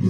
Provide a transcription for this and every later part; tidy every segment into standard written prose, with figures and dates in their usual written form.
The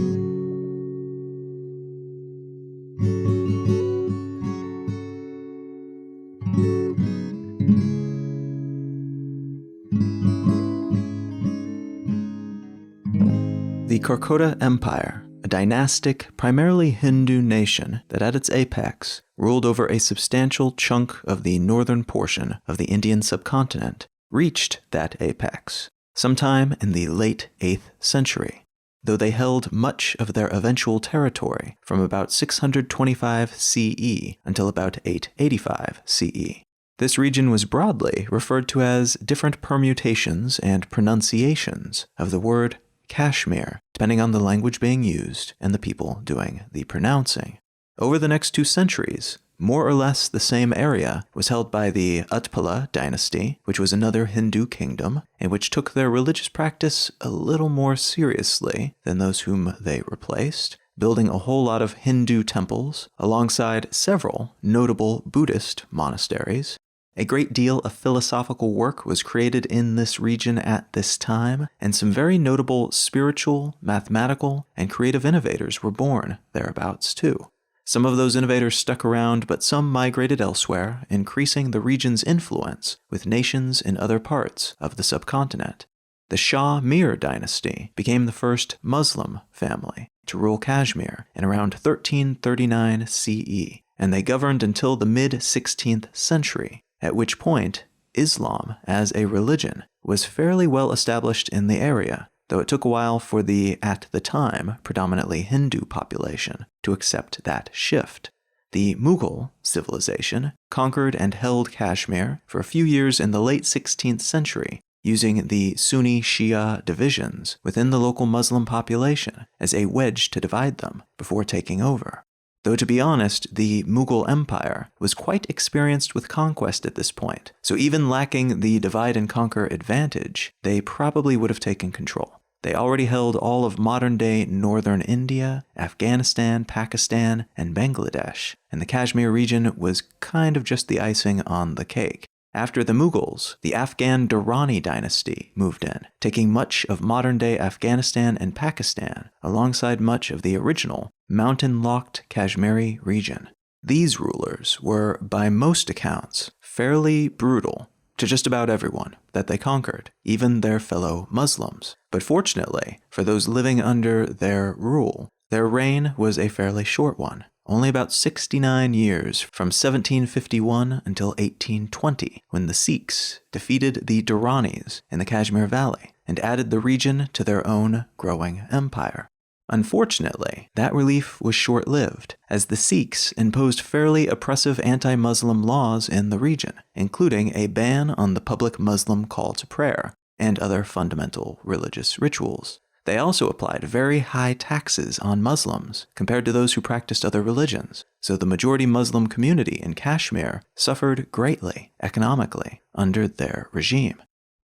Karkota Empire, a dynastic, primarily Hindu nation that at its apex ruled over a substantial chunk of the northern portion of the Indian subcontinent, reached that apex sometime in the late 8th century, though they held much of their eventual territory from about 625 CE until about 885 CE. This region was broadly referred to as different permutations and pronunciations of the word Kashmir, depending on the language being used and the people doing the pronouncing. Over the next 2 centuries, more or less the same area was held by the Utpala dynasty, which was another Hindu kingdom, and which took their religious practice a little more seriously than those whom they replaced, building a whole lot of Hindu temples alongside several notable Buddhist monasteries. A great deal of philosophical work was created in this region at this time, and some very notable spiritual, mathematical, and creative innovators were born thereabouts too. Some of those innovators stuck around, but some migrated elsewhere, increasing the region's influence with nations in other parts of the subcontinent. The Shah Mir dynasty became the first Muslim family to rule Kashmir in around 1339 CE, and they governed until the mid-16th century, at which point Islam as a religion was fairly well established in the area, though it took a while for the, at the time, predominantly Hindu population to accept that shift. The Mughal civilization conquered and held Kashmir for a few years in the late 16th century, using the Sunni-Shia divisions within the local Muslim population as a wedge to divide them before taking over. Though to be honest, the Mughal Empire was quite experienced with conquest at this point, so even lacking the divide and conquer advantage, they probably would have taken control. They already held all of modern-day northern India, Afghanistan, Pakistan, and Bangladesh, and the Kashmir region was kind of just the icing on the cake. After the Mughals, the Afghan Durrani dynasty moved in, taking much of modern-day Afghanistan and Pakistan, alongside much of the original mountain-locked Kashmiri region. These rulers were, by most accounts, fairly brutal to just about everyone that they conquered, even their fellow Muslims. But fortunately, for those living under their rule, their reign was a fairly short one. Only about 69 years from 1751 until 1820, when the Sikhs defeated the Durranis in the Kashmir Valley and added the region to their own growing empire. Unfortunately, that relief was short-lived, as the Sikhs imposed fairly oppressive anti-Muslim laws in the region, including a ban on the public Muslim call to prayer and other fundamental religious rituals. They also applied very high taxes on Muslims compared to those who practiced other religions, so the majority Muslim community in Kashmir suffered greatly economically under their regime.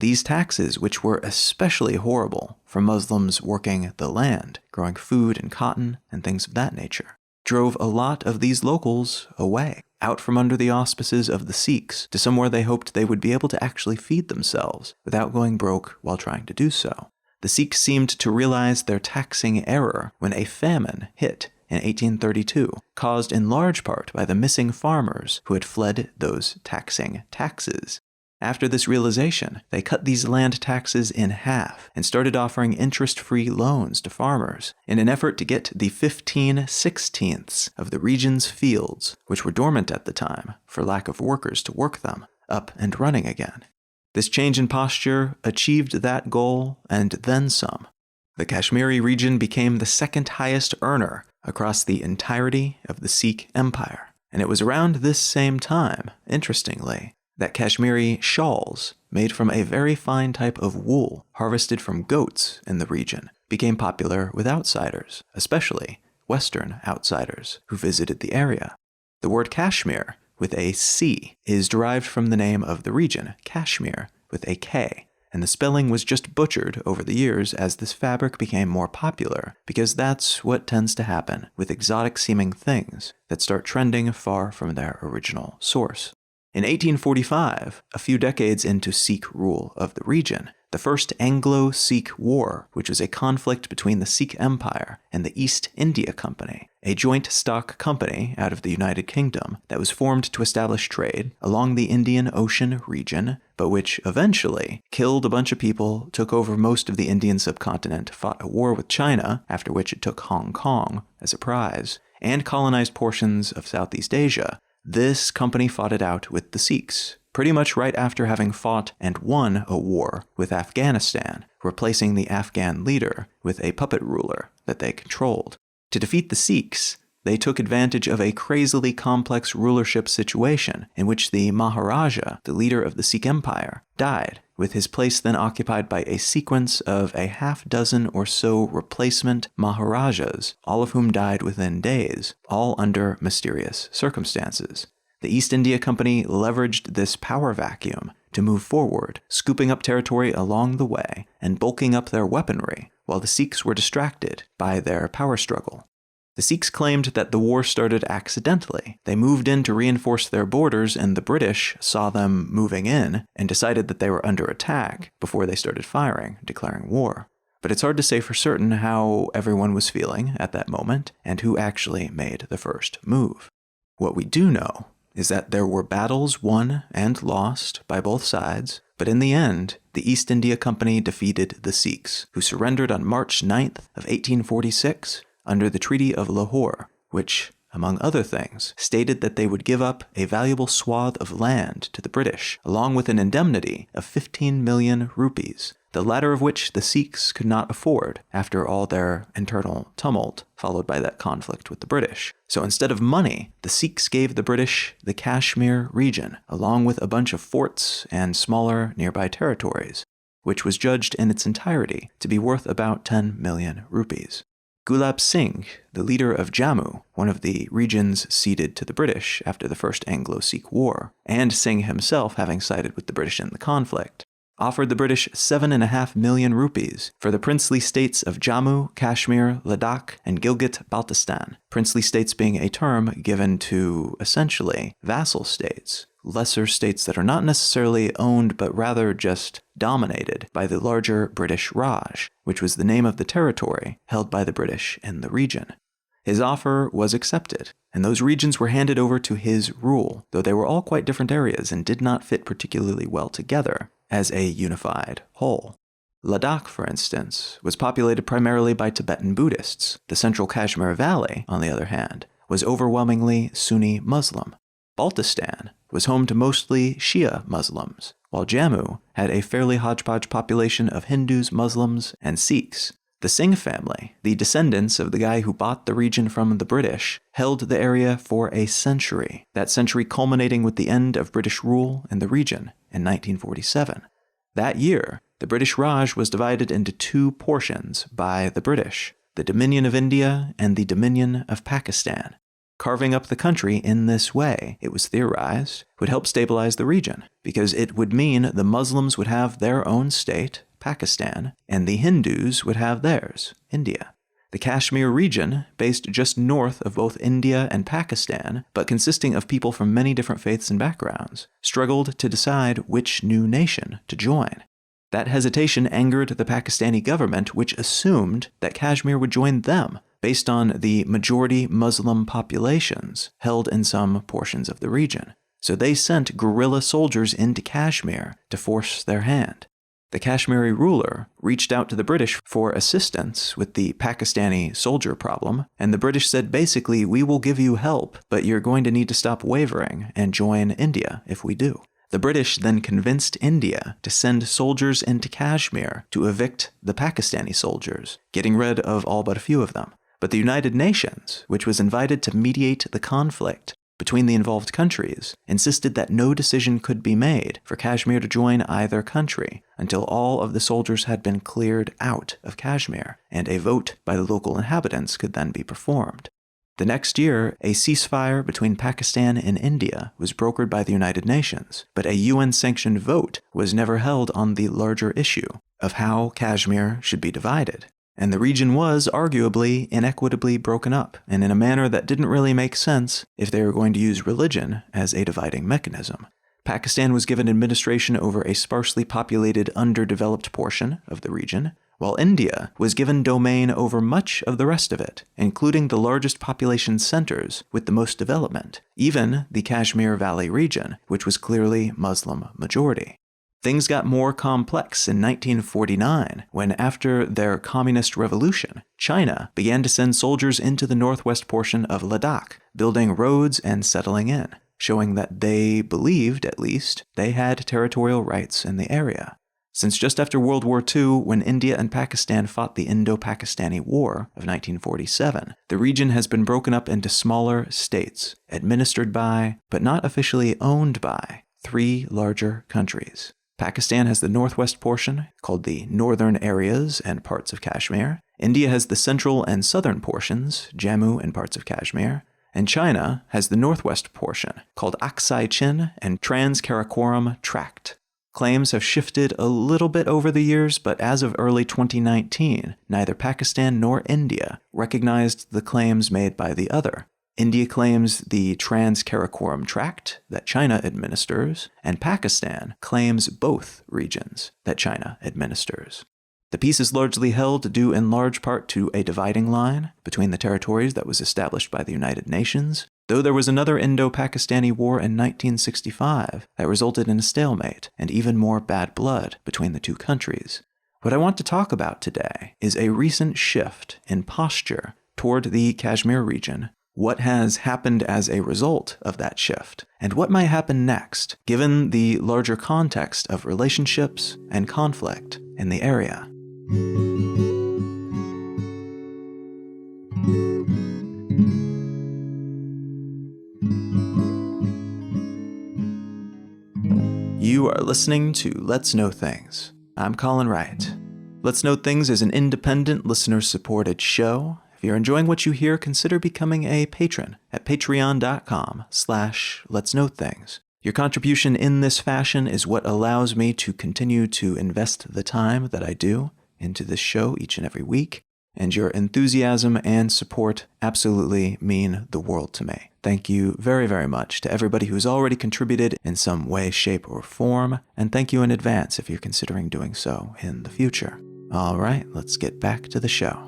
These taxes, which were especially horrible for Muslims working the land, growing food and cotton and things of that nature, drove a lot of these locals away, out from under the auspices of the Sikhs to somewhere they hoped they would be able to actually feed themselves without going broke while trying to do so. The Sikhs seemed to realize their taxing error when a famine hit in 1832, caused in large part by the missing farmers who had fled those taxing taxes. After this realization, they cut these land taxes in half and started offering interest-free loans to farmers in an effort to get the 15/16ths of the region's fields, which were dormant at the time for lack of workers to work them, up and running again. This change in posture achieved that goal and then some. The Kashmiri region became the second highest earner across the entirety of the Sikh Empire, and it was around this same time, interestingly, that Kashmiri shawls, made from a very fine type of wool harvested from goats in the region, became popular with outsiders, especially Western outsiders who visited the area. The word Kashmir, with a C, is derived from the name of the region, Kashmir, with a K, and the spelling was just butchered over the years as this fabric became more popular, because that's what tends to happen with exotic-seeming things that start trending far from their original source. In 1845, a few decades into Sikh rule of the region, the First Anglo-Sikh War, which was a conflict between the Sikh Empire and the East India Company, a joint stock company out of the United Kingdom that was formed to establish trade along the Indian Ocean region, but which eventually killed a bunch of people, took over most of the Indian subcontinent, fought a war with China, after which it took Hong Kong as a prize, and colonized portions of Southeast Asia. This company fought it out with the Sikhs, pretty much right after having fought and won a war with Afghanistan, replacing the Afghan leader with a puppet ruler that they controlled. To defeat the Sikhs, they took advantage of a crazily complex rulership situation in which the Maharaja, the leader of the Sikh Empire, died, with his place then occupied by a sequence of a half-dozen or so replacement Maharajas, all of whom died within days, all under mysterious circumstances. The East India Company leveraged this power vacuum to move forward, scooping up territory along the way and bulking up their weaponry, while the Sikhs were distracted by their power struggle. The Sikhs claimed that the war started accidentally. They moved in to reinforce their borders, and the British saw them moving in and decided that they were under attack before they started firing, declaring war. But it's hard to say for certain how everyone was feeling at that moment and who actually made the first move. What we do know is that there were battles won and lost by both sides, but in the end, the East India Company defeated the Sikhs, who surrendered on March 9th of 1846 under the Treaty of Lahore, which, among other things, stated that they would give up a valuable swath of land to the British, along with an indemnity of 15 million rupees, the latter of which the Sikhs could not afford after all their internal tumult followed by that conflict with the British. So instead of money, the Sikhs gave the British the Kashmir region, along with a bunch of forts and smaller nearby territories, which was judged in its entirety to be worth about 10 million rupees. Gulab Singh, the leader of Jammu, one of the regions ceded to the British after the First Anglo-Sikh War, and Singh himself having sided with the British in the conflict, offered the British 7.5 million rupees for the princely states of Jammu, Kashmir, Ladakh, and Gilgit-Baltistan, princely states being a term given to, essentially, vassal states, lesser states that are not necessarily owned but rather just dominated by the larger British Raj, which was the name of the territory held by the British in the region. His offer was accepted, and those regions were handed over to his rule, though they were all quite different areas and did not fit particularly well together as a unified whole. Ladakh, for instance, was populated primarily by Tibetan Buddhists. The central Kashmir Valley, on the other hand, was overwhelmingly Sunni Muslim. Baltistan was home to mostly Shia Muslims, while Jammu had a fairly hodgepodge population of Hindus, Muslims, and Sikhs. The Singh family, the descendants of the guy who bought the region from the British, held the area for a century, that century culminating with the end of British rule in the region in 1947. That year, the British Raj was divided into two portions by the British, the Dominion of India and the Dominion of Pakistan. Carving up the country in this way, it was theorized, would help stabilize the region, because it would mean the Muslims would have their own state, Pakistan, and the Hindus would have theirs, India. The Kashmir region, based just north of both India and Pakistan, but consisting of people from many different faiths and backgrounds, struggled to decide which new nation to join. That hesitation angered the Pakistani government, which assumed that Kashmir would join them, based on the majority Muslim populations held in some portions of the region. So they sent guerrilla soldiers into Kashmir to force their hand. The Kashmiri ruler reached out to the British for assistance with the Pakistani soldier problem, and the British said basically, we will give you help, but you're going to need to stop wavering and join India if we do. The British then convinced India to send soldiers into Kashmir to evict the Pakistani soldiers, getting rid of all but a few of them. But the United Nations, which was invited to mediate the conflict between the involved countries, insisted that no decision could be made for Kashmir to join either country until all of the soldiers had been cleared out of Kashmir, and a vote by the local inhabitants could then be performed. The next year, a ceasefire between Pakistan and India was brokered by the United Nations, but a UN-sanctioned vote was never held on the larger issue of how Kashmir should be divided. And the region was, arguably, inequitably broken up, and in a manner that didn't really make sense if they were going to use religion as a dividing mechanism. Pakistan was given administration over a sparsely populated, underdeveloped portion of the region, while India was given domain over much of the rest of it, including the largest population centers with the most development, even the Kashmir Valley region, which was clearly Muslim majority. Things got more complex in 1949, when after their communist revolution, China began to send soldiers into the northwest portion of Ladakh, building roads and settling in, showing that they believed, at least, they had territorial rights in the area. Since just after World War II, when India and Pakistan fought the Indo-Pakistani War of 1947, the region has been broken up into smaller states, administered by, but not officially owned by, 3 larger countries. Pakistan has the northwest portion, called the Northern Areas and parts of Kashmir. India has the central and southern portions, Jammu and parts of Kashmir. And China has the northwest portion, called Aksai Chin and Trans-Karakoram Tract. Claims have shifted a little bit over the years, but as of early 2019, neither Pakistan nor India recognized the claims made by the other. India claims the Trans-Karakoram Tract that China administers, and Pakistan claims both regions that China administers. The peace is largely held due in large part to a dividing line between the territories that was established by the United Nations, though there was another Indo-Pakistani War in 1965 that resulted in a stalemate and even more bad blood between the two countries. What I want to talk about today is a recent shift in posture toward the Kashmir region, what has happened as a result of that shift, and what might happen next, given the larger context of relationships and conflict in the area. You are listening to Let's Know Things. I'm Colin Wright. Let's Know Things is an independent, listener-supported show. If you're enjoying what you hear, consider becoming a patron at patreon.com/letsknowthings. Your contribution in this fashion is what allows me to continue to invest the time that I do into this show each and every week, and your enthusiasm and support absolutely mean the world to me. Thank you very, very much to everybody who's already contributed in some way, shape, or form, and thank you in advance if you're considering doing so in the future. All right, let's get back to the show.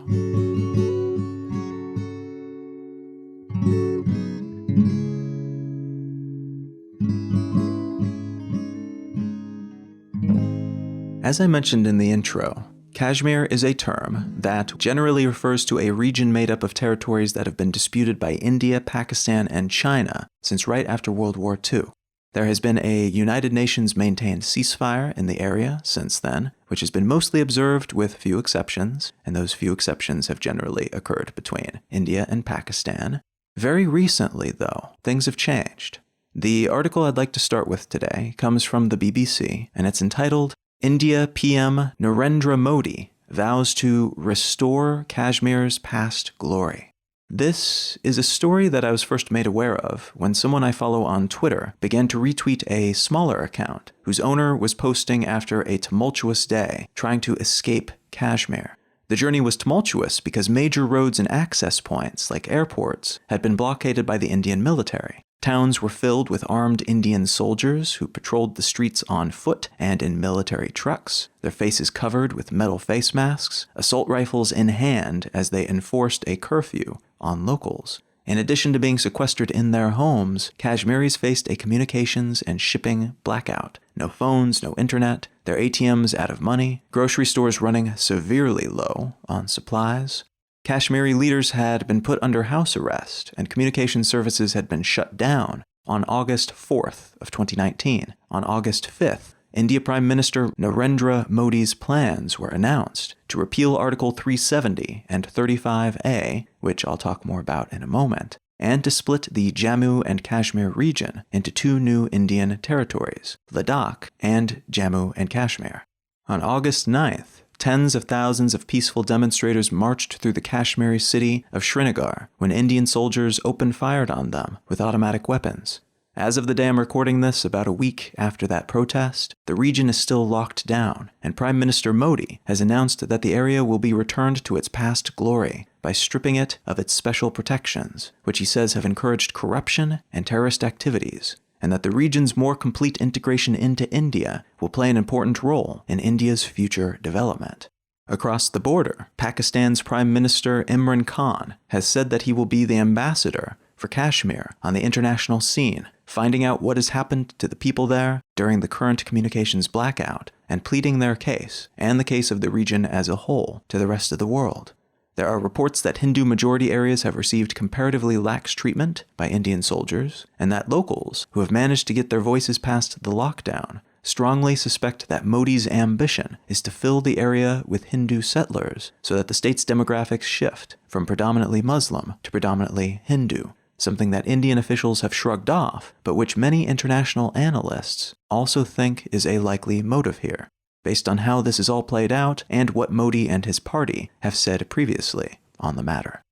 As I mentioned in the intro, Kashmir is a term that generally refers to a region made up of territories that have been disputed by India, Pakistan, and China since right after World War II. There has been a United Nations-maintained ceasefire in the area since then, which has been mostly observed with few exceptions, and those few exceptions have generally occurred between India and Pakistan. Very recently, though, things have changed. The article I'd like to start with today comes from the BBC, and it's entitled, India PM Narendra Modi vows to restore Kashmir's past glory. This is a story that I was first made aware of when someone I follow on Twitter began to retweet a smaller account whose owner was posting after a tumultuous day trying to escape Kashmir. The journey was tumultuous because major roads and access points, like airports, had been blockaded by the Indian military. Towns were filled with armed Indian soldiers who patrolled the streets on foot and in military trucks, their faces covered with metal face masks, assault rifles in hand as they enforced a curfew on locals. In addition to being sequestered in their homes, Kashmiris faced a communications and shipping blackout. No phones, no internet, their ATMs out of money, grocery stores running severely low on supplies. Kashmiri leaders had been put under house arrest, and communication services had been shut down on August 4th of 2019. On August 5th, India Prime Minister Narendra Modi's plans were announced to repeal Article 370 and 35A, which I'll talk more about in a moment, and to split the Jammu and Kashmir region into 2 new Indian territories, Ladakh and Jammu and Kashmir. On August 9th, tens of thousands of peaceful demonstrators marched through the Kashmiri city of Srinagar when Indian soldiers opened fire on them with automatic weapons. As of the day I'm recording this, about a week after that protest, the region is still locked down, and Prime Minister Modi has announced that the area will be returned to its past glory by stripping it of its special protections, which he says have encouraged corruption and terrorist activities, and that the region's more complete integration into India will play an important role in India's future development. Across the border, Pakistan's Prime Minister Imran Khan has said that he will be the ambassador for Kashmir on the international scene, finding out what has happened to the people there during the current communications blackout, and pleading their case, and the case of the region as a whole, to the rest of the world. There are reports that Hindu-majority areas have received comparatively lax treatment by Indian soldiers, and that locals, who have managed to get their voices past the lockdown, strongly suspect that Modi's ambition is to fill the area with Hindu settlers so that the state's demographics shift from predominantly Muslim to predominantly Hindu, something that Indian officials have shrugged off, but which many international analysts also think is a likely motive here, based on how this is all played out and what Modi and his party have said previously on the matter.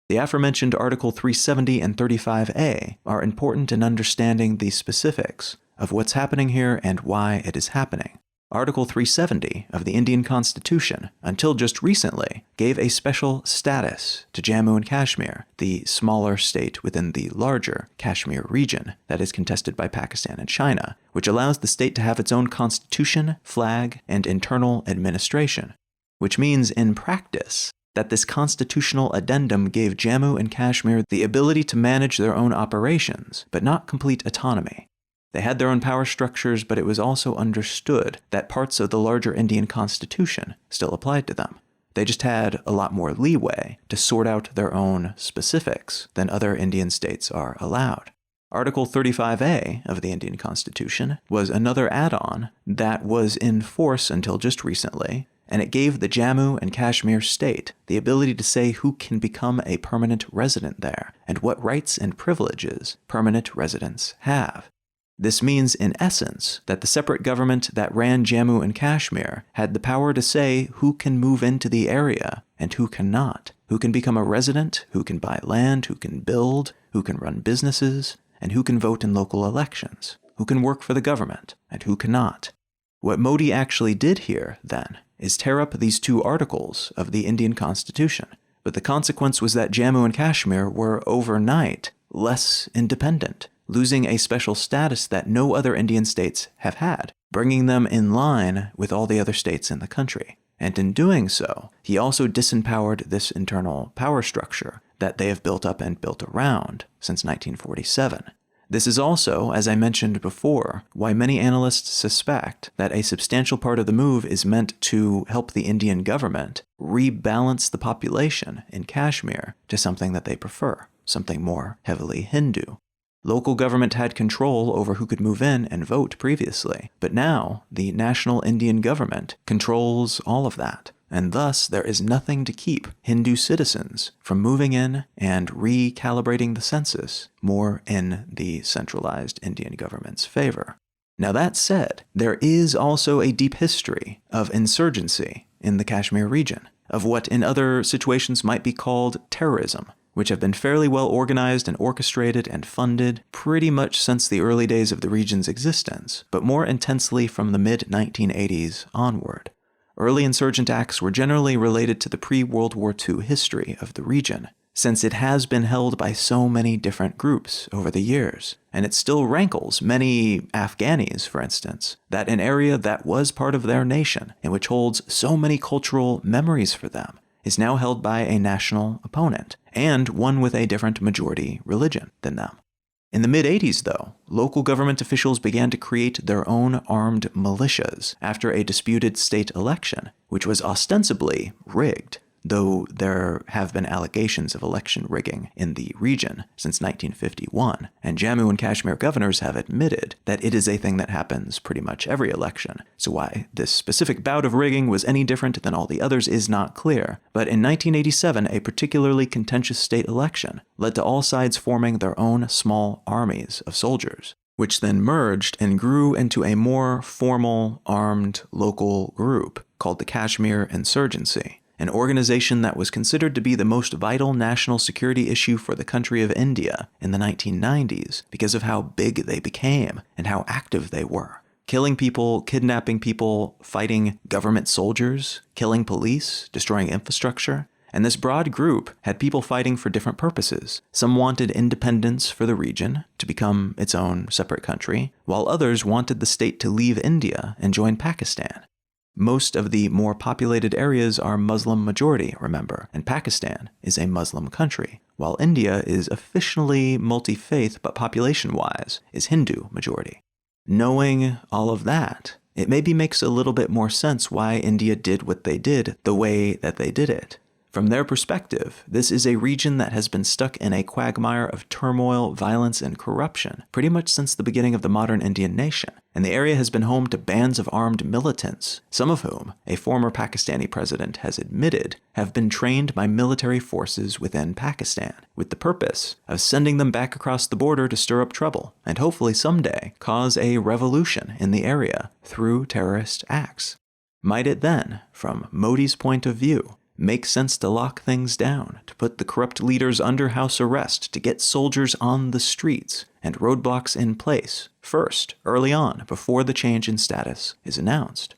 The aforementioned Article 370 and 35A are important in understanding the specifics of what's happening here and why it is happening. Article 370 of the Indian Constitution, until just recently, gave a special status to Jammu and Kashmir, the smaller state within the larger Kashmir region that is contested by Pakistan and China, which allows the state to have its own constitution, flag, and internal administration, which means in practice that this constitutional addendum gave Jammu and Kashmir the ability to manage their own operations, but not complete autonomy. They had their own power structures, but it was also understood that parts of the larger Indian constitution still applied to them. They just had a lot more leeway to sort out their own specifics than other Indian states are allowed. Article 35A of the Indian Constitution was another add-on that was in force until just recently, and it gave the Jammu and Kashmir state the ability to say who can become a permanent resident there and what rights and privileges permanent residents have. This means, in essence, that the separate government that ran Jammu and Kashmir had the power to say who can move into the area and who cannot, who can become a resident, who can buy land, who can build, who can run businesses, and who can vote in local elections, who can work for the government, and who cannot. What Modi actually did here, then, is tear up these two articles of the Indian Constitution, but the consequence was that Jammu and Kashmir were overnight less independent, losing a special status that no other Indian states have had, bringing them in line with all the other states in the country. And in doing so, he also disempowered this internal power structure that they have built up and built around since 1947. This is also, as I mentioned before, why many analysts suspect that a substantial part of the move is meant to help the Indian government rebalance the population in Kashmir to something that they prefer, something more heavily Hindu. Local government had control over who could move in and vote previously, but now the national Indian government controls all of that, and thus there is nothing to keep Hindu citizens from moving in and recalibrating the census more in the centralized Indian government's favor. Now that said, there is also a deep history of insurgency in the Kashmir region, of what in other situations might be called terrorism, which have been fairly well organized and orchestrated and funded pretty much since the early days of the region's existence, but more intensely from the mid-1980s onward. Early insurgent acts were generally related to the pre-World War II history of the region, since it has been held by so many different groups over the years, and it still rankles many Afghanis, for instance, that an area that was part of their nation, and which holds so many cultural memories for them, is now held by a national opponent, and one with a different majority religion than them. In the mid-80s, though, local government officials began to create their own armed militias after a disputed state election, which was ostensibly rigged, though there have been allegations of election rigging in the region since 1951, and Jammu and Kashmir governors have admitted that it is a thing that happens pretty much every election, so why this specific bout of rigging was any different than all the others is not clear. But in 1987, a particularly contentious state election led to all sides forming their own small armies of soldiers, which then merged and grew into a more formal, armed local group called the Kashmir Insurgency, an organization that was considered to be the most vital national security issue for the country of India in the 1990s because of how big they became and how active they were. Killing people, kidnapping people, fighting government soldiers, killing police, destroying infrastructure, And this broad group had people fighting for different purposes. Some wanted independence for the region, to become its own separate country, while others wanted the state to leave India and join Pakistan. Most of the more populated areas are Muslim majority, remember, and Pakistan is a Muslim country, while India is officially multi-faith but population-wise is Hindu majority. Knowing all of that, it maybe makes a little bit more sense why India did what they did the way that they did it. From their perspective, this is a region that has been stuck in a quagmire of turmoil, violence, and corruption pretty much since the beginning of the modern Indian nation, and the area has been home to bands of armed militants, some of whom, a former Pakistani president has admitted, have been trained by military forces within Pakistan, with the purpose of sending them back across the border to stir up trouble, and hopefully someday cause a revolution in the area through terrorist acts. Might it then, from Modi's point of view, make sense to lock things down, to put the corrupt leaders under house arrest, to get soldiers on the streets and roadblocks in place, first, early on, before the change in status is announced?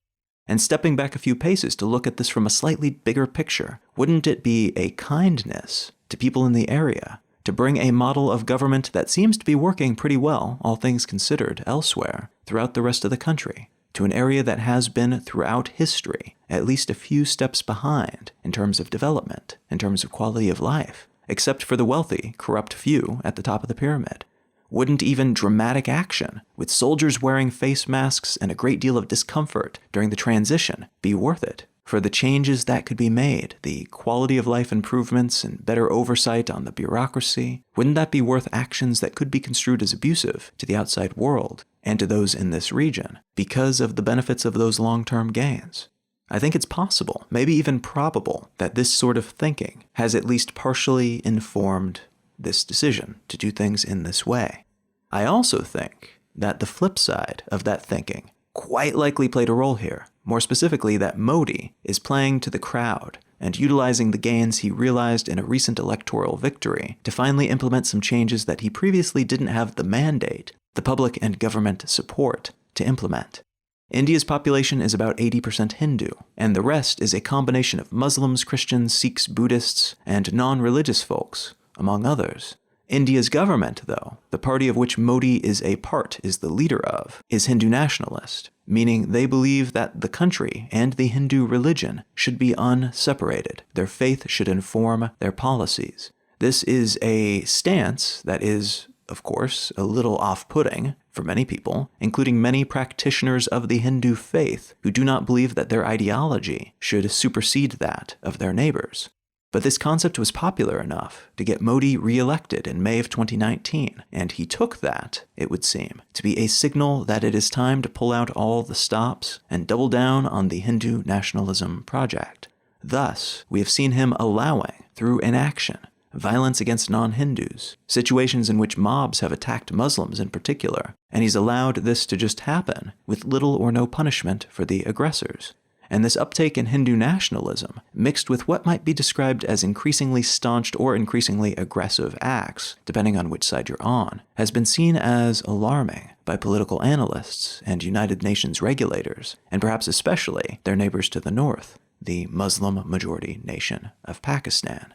And stepping back a few paces to look at this from a slightly bigger picture, wouldn't it be a kindness to people in the area to bring a model of government that seems to be working pretty well, all things considered, elsewhere, throughout the rest of the country, to an area that has been, throughout history, at least a few steps behind in terms of development, in terms of quality of life, except for the wealthy, corrupt few at the top of the pyramid? Wouldn't even dramatic action, with soldiers wearing face masks and a great deal of discomfort during the transition, be worth it? For the changes that could be made, the quality of life improvements and better oversight on the bureaucracy, wouldn't that be worth actions that could be construed as abusive to the outside world and to those in this region because of the benefits of those long-term gains? I think it's possible, maybe even probable, that this sort of thinking has at least partially informed this decision to do things in this way. I also think that the flip side of that thinking quite likely played a role here. More specifically, that Modi is playing to the crowd and utilizing the gains he realized in a recent electoral victory to finally implement some changes that he previously didn't have the mandate, the public and government support to implement. India's population is about 80% Hindu, and the rest is a combination of Muslims, Christians, Sikhs, Buddhists, and non-religious folks, among others. India's government, though, the party of which Modi is a part, is the leader of, is Hindu nationalist, meaning they believe that the country and the Hindu religion should be unseparated. Their faith should inform their policies. This is a stance that is, of course, a little off-putting for many people, including many practitioners of the Hindu faith who do not believe that their ideology should supersede that of their neighbors. But this concept was popular enough to get Modi re-elected in May of 2019, and he took that, it would seem, to be a signal that it is time to pull out all the stops and double down on the Hindu nationalism project. Thus, we have seen him allowing, through inaction, violence against non-Hindus, situations in which mobs have attacked Muslims in particular, and he's allowed this to just happen with little or no punishment for the aggressors. And this uptake in Hindu nationalism, mixed with what might be described as increasingly staunched or increasingly aggressive acts, depending on which side you're on, has been seen as alarming by political analysts and United Nations regulators, and perhaps especially their neighbors to the north, the Muslim-majority nation of Pakistan.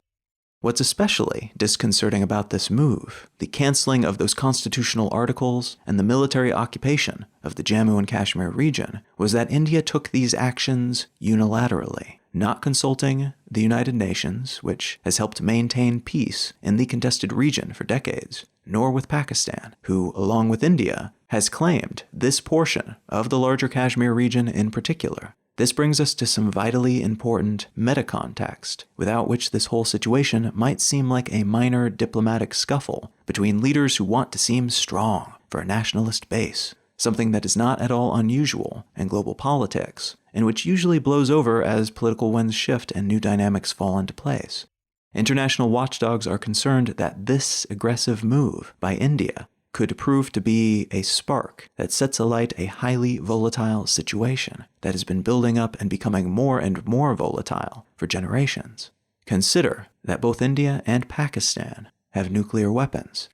What's especially disconcerting about this move, the canceling of those constitutional articles and the military occupation of the Jammu and Kashmir region, was that India took these actions unilaterally, not consulting the United Nations, which has helped maintain peace in the contested region for decades, nor with Pakistan, who, along with India, has claimed this portion of the larger Kashmir region in particular. This brings us to some vitally important meta-context, without which this whole situation might seem like a minor diplomatic scuffle between leaders who want to seem strong for a nationalist base, something that is not at all unusual in global politics, and which usually blows over as political winds shift and new dynamics fall into place. International watchdogs are concerned that this aggressive move by India could prove to be a spark that sets alight a highly volatile situation that has been building up and becoming more and more volatile for generations. Consider that both India and Pakistan have nuclear weapons.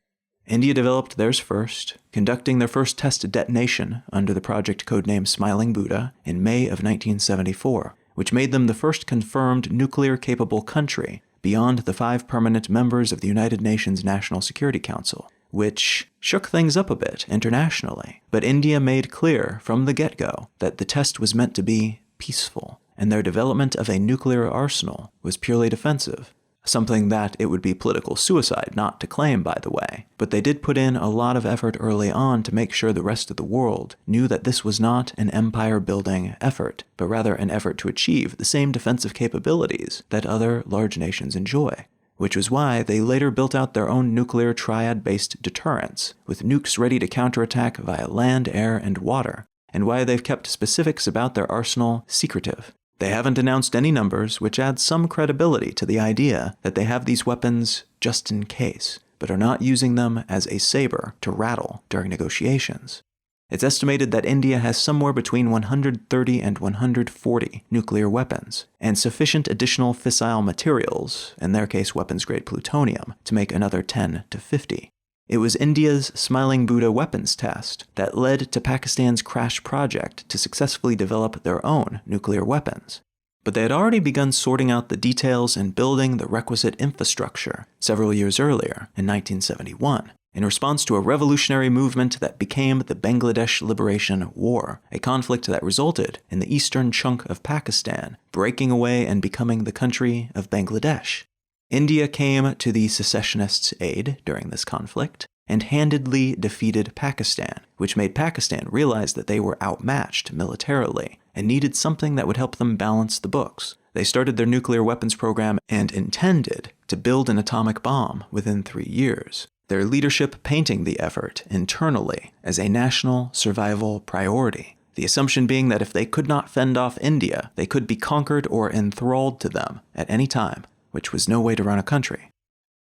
India developed theirs first, conducting their first test detonation under the project codename Smiling Buddha in May of 1974, which made them the first confirmed nuclear-capable country beyond the 5 permanent members of the United Nations National Security Council, which shook things up a bit internationally. But India made clear from the get-go that the test was meant to be peaceful, and their development of a nuclear arsenal was purely defensive. Something that it would be political suicide not to claim, by the way. But they did put in a lot of effort early on to make sure the rest of the world knew that this was not an empire-building effort, but rather an effort to achieve the same defensive capabilities that other large nations enjoy. Which was why they later built out their own nuclear triad-based deterrence, with nukes ready to counterattack via land, air, and water, and why they've kept specifics about their arsenal secretive. They haven't announced any numbers, which adds some credibility to the idea that they have these weapons just in case, but are not using them as a saber to rattle during negotiations. It's estimated that India has somewhere between 130 and 140 nuclear weapons, and sufficient additional fissile materials, in their case weapons-grade plutonium, to make another 10 to 50. It was India's Smiling Buddha weapons test that led to Pakistan's Crash project to successfully develop their own nuclear weapons. But they had already begun sorting out the details and building the requisite infrastructure several years earlier, in 1971, in response to a revolutionary movement that became the Bangladesh Liberation War, a conflict that resulted in the eastern chunk of Pakistan breaking away and becoming the country of Bangladesh. India came to the secessionists' aid during this conflict and handedly defeated Pakistan, which made Pakistan realize that they were outmatched militarily and needed something that would help them balance the books. They started their nuclear weapons program and intended to build an atomic bomb within 3 years, their leadership painting the effort internally as a national survival priority. The assumption being that if they could not fend off India, they could be conquered or enthralled to them at any time, which was no way to run a country.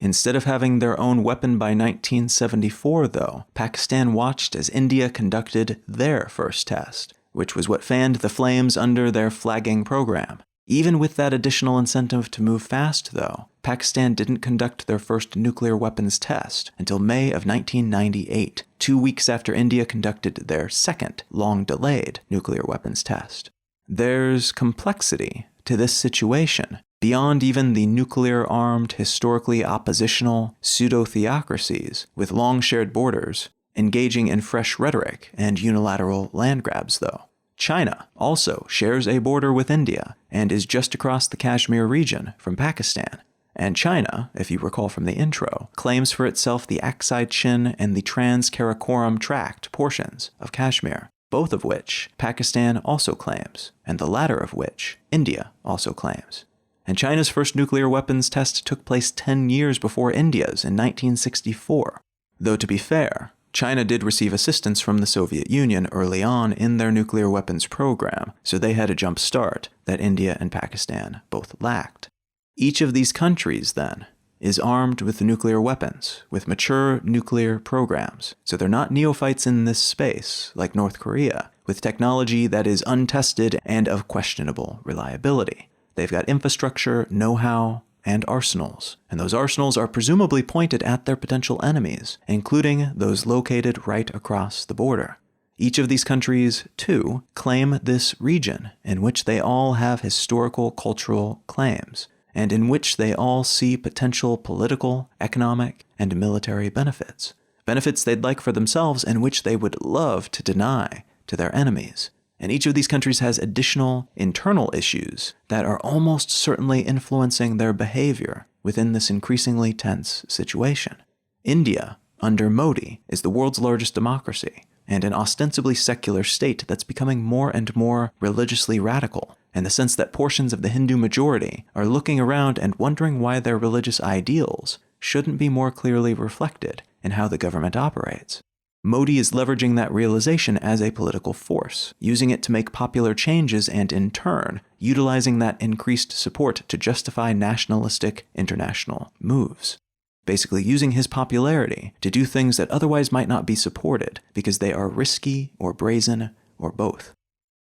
Instead of having their own weapon by 1974, though, Pakistan watched as India conducted their first test, which was what fanned the flames under their flagging program. Even with that additional incentive to move fast, though, Pakistan didn't conduct their first nuclear weapons test until May of 1998, 2 weeks after India conducted their second, long-delayed nuclear weapons test. There's complexity to this situation, beyond even the nuclear-armed, historically oppositional pseudo-theocracies with long shared borders, engaging in fresh rhetoric and unilateral land grabs, though. China also shares a border with India and is just across the Kashmir region from Pakistan. And China, if you recall from the intro, claims for itself the Aksai Chin and the Trans-Karakoram Tract portions of Kashmir, both of which Pakistan also claims, and the latter of which India also claims. And China's first nuclear weapons test took place 10 years before India's in 1964. Though to be fair, China did receive assistance from the Soviet Union early on in their nuclear weapons program, so they had a jump start that India and Pakistan both lacked. Each of these countries, then, is armed with nuclear weapons, with mature nuclear programs, so they're not neophytes in this space, like North Korea, with technology that is untested and of questionable reliability. They've got infrastructure, know-how, and arsenals, and those arsenals are presumably pointed at their potential enemies, including those located right across the border. Each of these countries, too, claim this region, in which they all have historical, cultural claims, and in which they all see potential political, economic, and military benefits. Benefits they'd like for themselves and which they would love to deny to their enemies. And each of these countries has additional internal issues that are almost certainly influencing their behavior within this increasingly tense situation. India, under Modi, is the world's largest democracy, and an ostensibly secular state that's becoming more and more religiously radical, in the sense that portions of the Hindu majority are looking around and wondering why their religious ideals shouldn't be more clearly reflected in how the government operates. Modi is leveraging that realization as a political force, using it to make popular changes and, in turn, utilizing that increased support to justify nationalistic international moves. Basically using his popularity to do things that otherwise might not be supported because they are risky or brazen or both.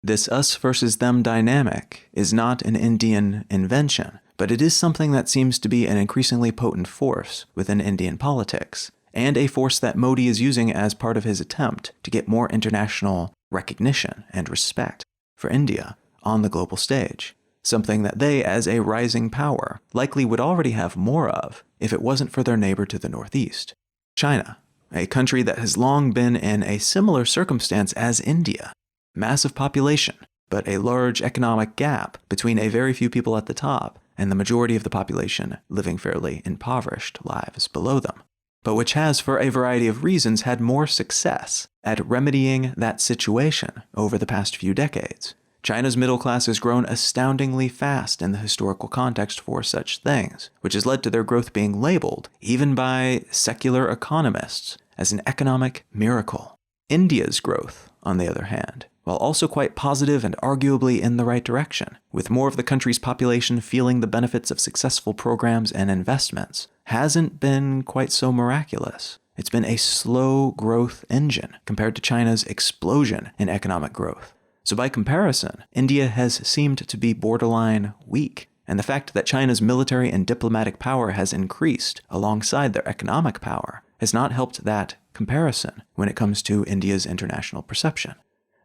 This us versus them dynamic is not an Indian invention, but it is something that seems to be an increasingly potent force within Indian politics, and a force that Modi is using as part of his attempt to get more international recognition and respect for India on the global stage. something that they, as a rising power, likely would already have more of if it wasn't for their neighbor to the northeast, China, a country that has long been in a similar circumstance as India. Massive population, but a large economic gap between a very few people at the top and the majority of the population living fairly impoverished lives below them, but which has, for a variety of reasons, had more success at remedying that situation over the past few decades. China's middle class has grown astoundingly fast in the historical context for such things, which has led to their growth being labeled, even by secular economists, as an economic miracle. India's growth, on the other hand, while also quite positive and arguably in the right direction, with more of the country's population feeling the benefits of successful programs and investments, hasn't been quite so miraculous. It's been a slow growth engine compared to China's explosion in economic growth. So by comparison, India has seemed to be borderline weak, and the fact that China's military and diplomatic power has increased alongside their economic power has not helped that comparison when it comes to India's international perception.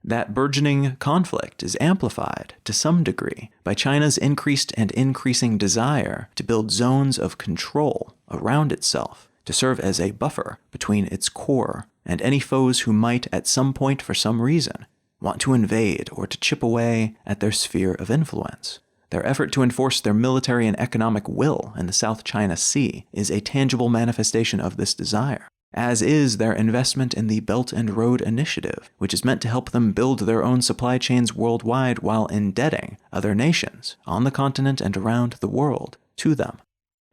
That burgeoning conflict is amplified to some degree by China's increased and increasing desire to build zones of control around itself to serve as a buffer between its core and any foes who might, at some point for some reason, want to invade or to chip away at their sphere of influence. Their effort to enforce their military and economic will in the South China Sea is a tangible manifestation of this desire, as is their investment in the Belt and Road Initiative, which is meant to help them build their own supply chains worldwide while indebting other nations on the continent and around the world to them.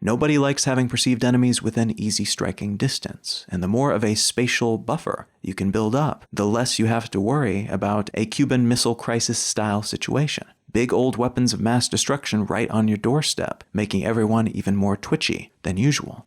Nobody likes having perceived enemies within easy striking distance, and the more of a spatial buffer you can build up, the less you have to worry about a Cuban Missile Crisis-style situation. Big old weapons of mass destruction right on your doorstep, making everyone even more twitchy than usual.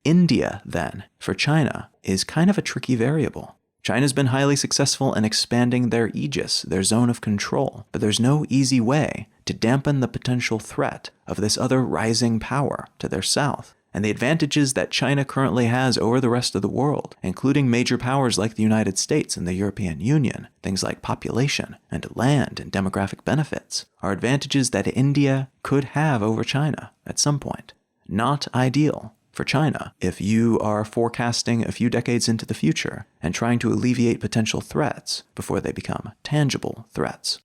India, then, for China, is kind of a tricky variable. China's been highly successful in expanding their aegis, their zone of control, but there's no easy way to dampen the potential threat of this other rising power to their south, and the advantages that China currently has over the rest of the world, including major powers like the United States and the European Union, things like population and land and demographic benefits, are advantages that India could have over China at some point. Not ideal for China if you are forecasting a few decades into the future and trying to alleviate potential threats before they become tangible threats.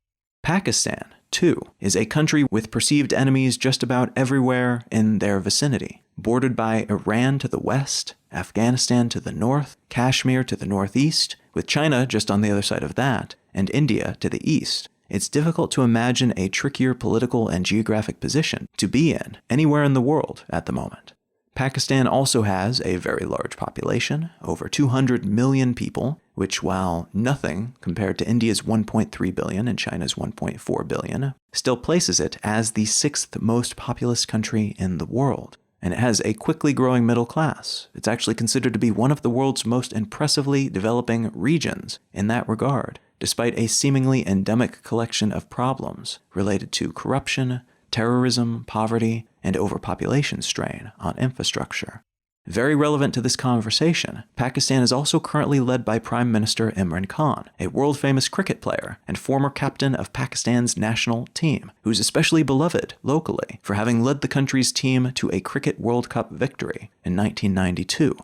Pakistan, too, is a country with perceived enemies just about everywhere in their vicinity, bordered by Iran to the west, Afghanistan to the north, Kashmir to the northeast, with China just on the other side of that, and India to the east. It's difficult to imagine a trickier political and geographic position to be in anywhere in the world at the moment. Pakistan also has a very large population, over 200 million people, which, while nothing compared to India's 1.3 billion and China's 1.4 billion, still places it as the sixth most populous country in the world. And it has a quickly growing middle class. It's actually considered to be one of the world's most impressively developing regions in that regard, despite a seemingly endemic collection of problems related to corruption, terrorism, poverty, and overpopulation strain on infrastructure. Very relevant to this conversation, Pakistan is also currently led by Prime Minister Imran Khan, a world-famous cricket player and former captain of Pakistan's national team, who's especially beloved locally for having led the country's team to a Cricket World Cup victory in 1992.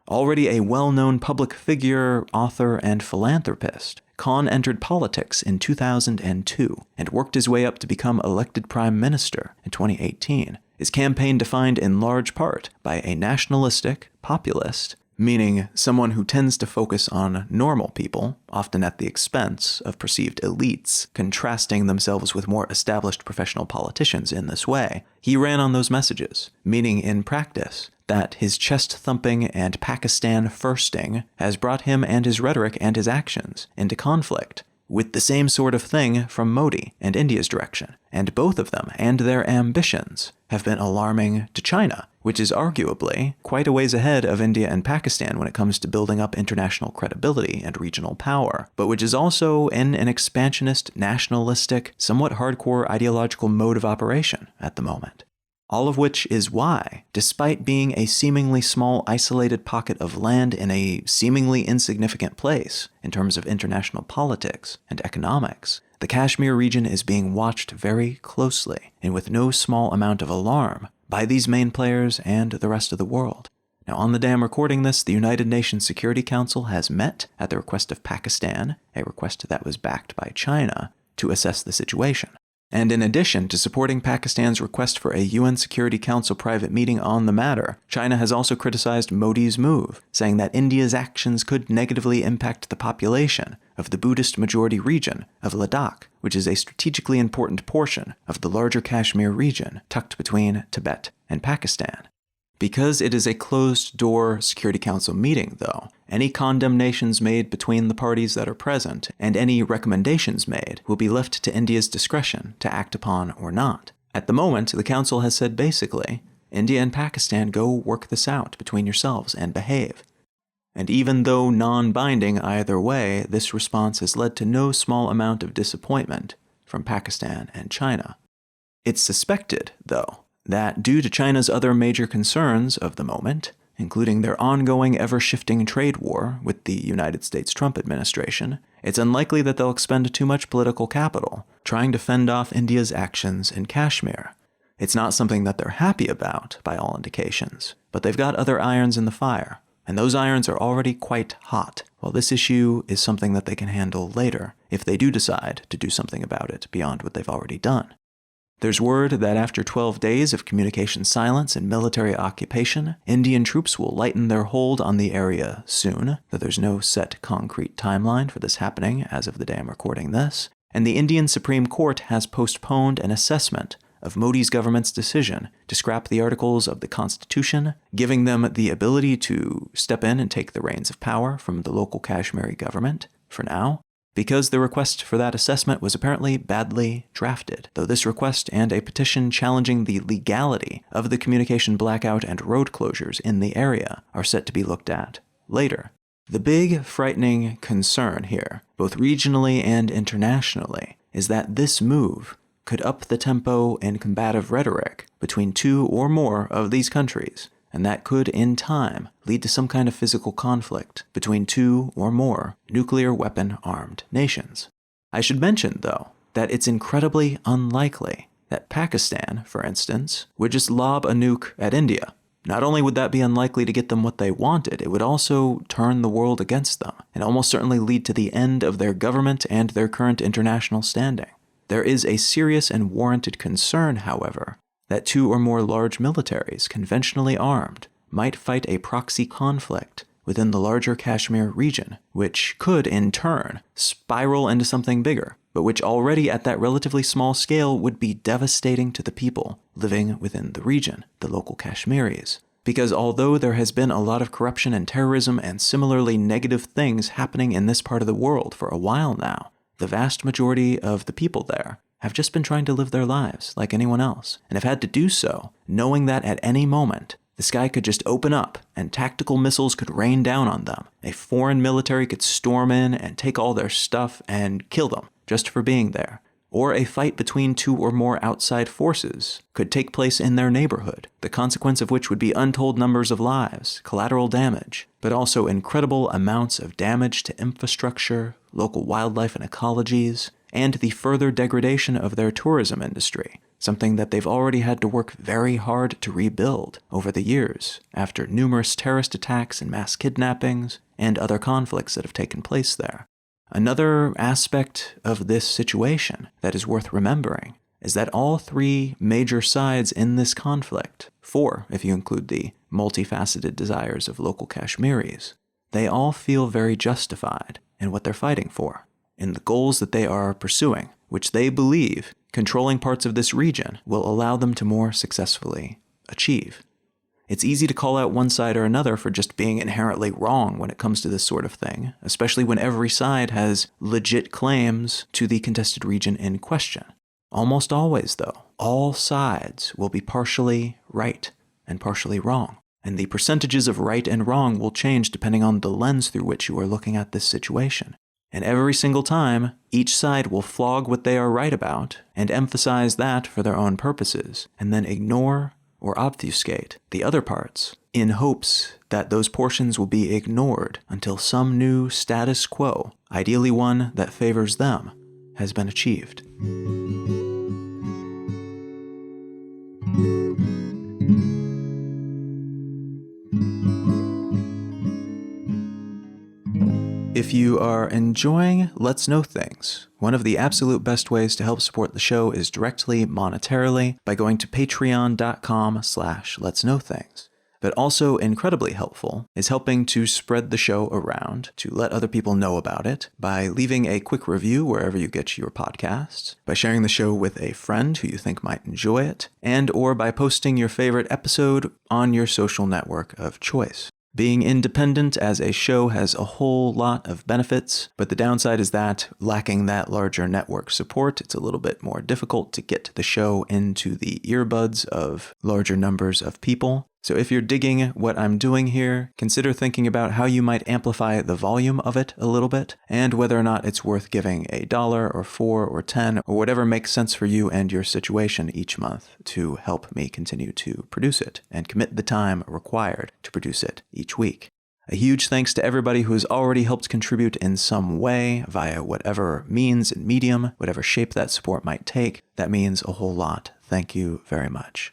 Already a well-known public figure, author, and philanthropist, Khan entered politics in 2002 and worked his way up to become elected prime minister in 2018. His campaign defined in large part by a nationalistic populist, meaning someone who tends to focus on normal people, often at the expense of perceived elites, contrasting themselves with more established professional politicians in this way. He ran on those messages, meaning in practice that his chest-thumping and Pakistan-firsting has brought him and his rhetoric and his actions into conflict with the same sort of thing from Modi and India's direction, and both of them and their ambitions have been alarming to China, which is arguably quite a ways ahead of India and Pakistan when it comes to building up international credibility and regional power, but which is also in an expansionist, nationalistic, somewhat hardcore ideological mode of operation at the moment. All of which is why, despite being a seemingly small isolated pocket of land in a seemingly insignificant place in terms of international politics and economics, the Kashmir region is being watched very closely, and with no small amount of alarm, by these main players and the rest of the world. Now, on the day I'm recording this, the United Nations Security Council has met at the request of Pakistan, a request that was backed by China, to assess the situation. And in addition to supporting Pakistan's request for a UN Security Council private meeting on the matter, China has also criticized Modi's move, saying that India's actions could negatively impact the population of the Buddhist-majority region of Ladakh, which is a strategically important portion of the larger Kashmir region tucked between Tibet and Pakistan. Because it is a closed-door Security Council meeting, though, any condemnations made between the parties that are present and any recommendations made will be left to India's discretion to act upon or not. At the moment, the Council has said basically, India and Pakistan go work this out between yourselves and behave. And even though non-binding either way, this response has led to no small amount of disappointment from Pakistan and China. It's suspected, though, that due to China's other major concerns of the moment, including their ongoing ever-shifting trade war with the United States Trump administration, it's unlikely that they'll expend too much political capital trying to fend off India's actions in Kashmir. It's not something that they're happy about, by all indications, but they've got other irons in the fire, and those irons are already quite hot, while this issue is something that they can handle later, if they do decide to do something about it beyond what they've already done. There's word that after 12 days of communication silence and military occupation, Indian troops will lighten their hold on the area soon, though there's no set concrete timeline for this happening as of the day I'm recording this, and the Indian Supreme Court has postponed an assessment of Modi's government's decision to scrap the articles of the Constitution, giving them the ability to step in and take the reins of power from the local Kashmiri government, for now, because the request for that assessment was apparently badly drafted, though this request and a petition challenging the legality of the communication blackout and road closures in the area are set to be looked at later. The big, frightening concern here, both regionally and internationally, is that this move could up the tempo in combative rhetoric between two or more of these countries, and that could, in time, lead to some kind of physical conflict between two or more nuclear weapon-armed nations. I should mention, though, that it's incredibly unlikely that Pakistan, for instance, would just lob a nuke at India. Not only would that be unlikely to get them what they wanted, it would also turn the world against them, and almost certainly lead to the end of their government and their current international standing. There is a serious and warranted concern, however, that two or more large militaries, conventionally armed, might fight a proxy conflict within the larger Kashmir region, which could, in turn, spiral into something bigger, but which already at that relatively small scale would be devastating to the people living within the region, the local Kashmiris. Because although there has been a lot of corruption and terrorism and similarly negative things happening in this part of the world for a while now, the vast majority of the people there have just been trying to live their lives like anyone else, and have had to do so knowing that at any moment, the sky could just open up and tactical missiles could rain down on them. A foreign military could storm in and take all their stuff and kill them just for being there. Or a fight between two or more outside forces could take place in their neighborhood, the consequence of which would be untold numbers of lives, collateral damage, but also incredible amounts of damage to infrastructure, local wildlife and ecologies, and the further degradation of their tourism industry, something that they've already had to work very hard to rebuild over the years after numerous terrorist attacks and mass kidnappings and other conflicts that have taken place there. Another aspect of this situation that is worth remembering is that all three major sides in this conflict, four if you include the multifaceted desires of local Kashmiris, they all feel very justified in what they're fighting for, in the goals that they are pursuing, which they believe controlling parts of this region will allow them to more successfully achieve. It's easy to call out one side or another for just being inherently wrong when it comes to this sort of thing, especially when every side has legit claims to the contested region in question. Almost always, though, all sides will be partially right and partially wrong, and the percentages of right and wrong will change depending on the lens through which you are looking at this situation. And every single time, each side will flog what they are right about and emphasize that for their own purposes, and then ignore or obfuscate the other parts in hopes that those portions will be ignored until some new status quo, ideally one that favors them, has been achieved. If you are enjoying Let's Know Things, one of the absolute best ways to help support the show is directly monetarily by going to patreon.com/letsknowthings. But also incredibly helpful is helping to spread the show around, to let other people know about it, by leaving a quick review wherever you get your podcasts, by sharing the show with a friend who you think might enjoy it, and or by posting your favorite episode on your social network of choice. Being independent as a show has a whole lot of benefits, but the downside is that, lacking that larger network support, it's a little bit more difficult to get the show into the earbuds of larger numbers of people. So if you're digging what I'm doing here, consider thinking about how you might amplify the volume of it a little bit, and whether or not it's worth giving $1 or $4 or $10 or whatever makes sense for you and your situation each month to help me continue to produce it and commit the time required to produce it each week. A huge thanks to everybody who has already helped contribute in some way via whatever means and medium, whatever shape that support might take. That means a whole lot. Thank you very much.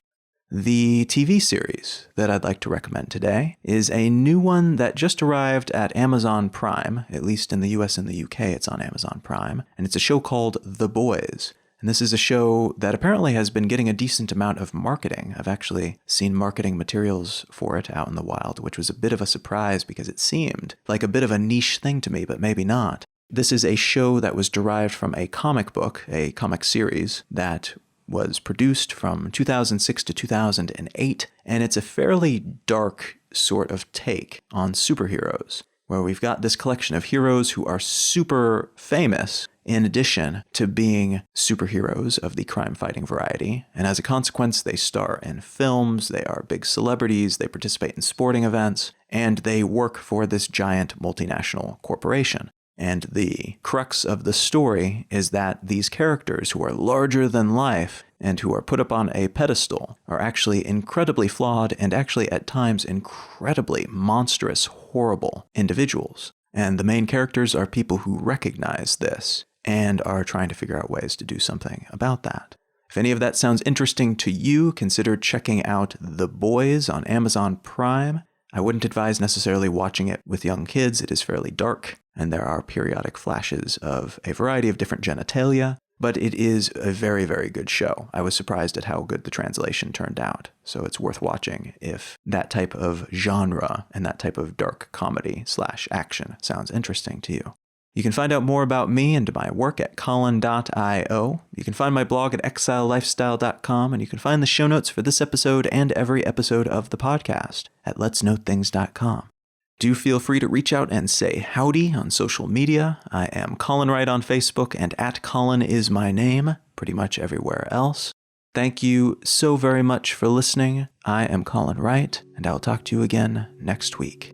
The TV series that I'd like to recommend today is a new one that just arrived at Amazon Prime, at least in the US and the UK it's on Amazon Prime, and it's a show called The Boys. And this is a show that apparently has been getting a decent amount of marketing. I've actually seen marketing materials for it out in the wild, which was a bit of a surprise because it seemed like a bit of a niche thing to me, but maybe not. This is a show that was derived from a comic book, a comic series that was produced from 2006 to 2008, and it's a fairly dark sort of take on superheroes, where we've got this collection of heroes who are super famous in addition to being superheroes of the crime-fighting variety, and as a consequence, they star in films, they are big celebrities, they participate in sporting events, and they work for this giant multinational corporation. And the crux of the story is that these characters who are larger than life and who are put up on a pedestal are actually incredibly flawed and actually at times incredibly monstrous, horrible individuals. And the main characters are people who recognize this and are trying to figure out ways to do something about that. If any of that sounds interesting to you, consider checking out The Boys on Amazon Prime. I wouldn't advise necessarily watching it with young kids. It is fairly dark, and there are periodic flashes of a variety of different genitalia, but it is a very, very good show. I was surprised at how good the translation turned out, so it's worth watching if that type of genre and that type of dark comedy/action sounds interesting to you. You can find out more about me and my work at colin.io. You can find my blog at exilelifestyle.com, and you can find the show notes for this episode and every episode of the podcast at letsknowthings.com. Do feel free to reach out and say howdy on social media. I am Colin Wright on Facebook, and @Colin is my name, pretty much everywhere else. Thank you so very much for listening. I am Colin Wright, and I'll talk to you again next week.